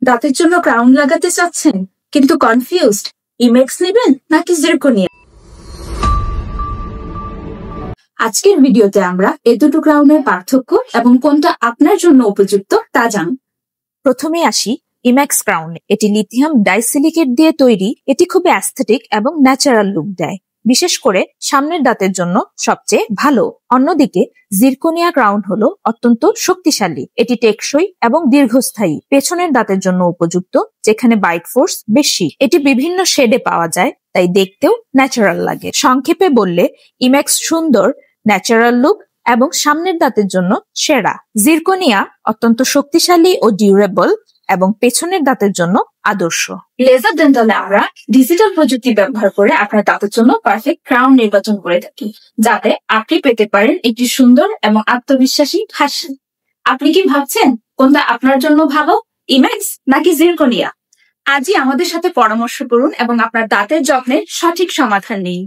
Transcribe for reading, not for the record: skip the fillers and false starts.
দাঁতের জন্য ক্রাউন লাগাতে চাচ্ছেন কিন্তু কনফিউজড, ইমেক্স নেবেন নাকি জিরকোনিয়া? আজকের ভিডিওতে আমরা এ দুটো ক্রাউনের পার্থক্য এবং কোনটা আপনার জন্য উপযুক্ত তা জানব। প্রথমে আসি ইম্যাক্স ক্রাউন। এটি লিথিয়াম ডাইসিলিকেট দিয়ে তৈরি। এটি খুব অ্যাস্থেটিক এবং ন্যাচারাল লুক দেয়, বিশেষ করে সামনের দাঁতের জন্য সবচেয়ে ভালো। অন্যদিকে জিরকোনিয়া ক্রাউন হলো অত্যন্ত শক্তিশালী। এটি টেকসই এবং দীর্ঘস্থায়ী। পেছনের দাঁতের জন্য উপযুক্ত, যেখানে বাইট ফোর্স বেশি। এটি বিভিন্ন শেডে পাওয়া যায়, তাই দেখতেও ন্যাচারাল লাগে। সংক্ষেপে বললে ইম্যাক্স সুন্দর, ন্যাচারাল লুক এবং সামনের দাঁতের জন্য সেরা। জিরকোনিয়া অত্যন্ত শক্তিশালী ও ডিউরেবল এবং পেছনের দাঁতের জন্য আদর্শ। লেজার ডেন্টালে আমরা ডিজিটাল প্রযুক্তি ব্যবহার করে আপনার দাঁতের জন্য পারফেক্ট ক্রাউন নির্বাচন করে থাকি, যাতে আপনি পেতে পারেন একটি সুন্দর এবং আত্মবিশ্বাসী হাসি। আপনি কি ভাবছেন কোনটা আপনার জন্য ভালো, ইম্যাক্স নাকি জিরকোনিয়া? আজই আমাদের সাথে পরামর্শ করুন এবং আপনার দাঁতের যত্নের সঠিক সমাধান নিন।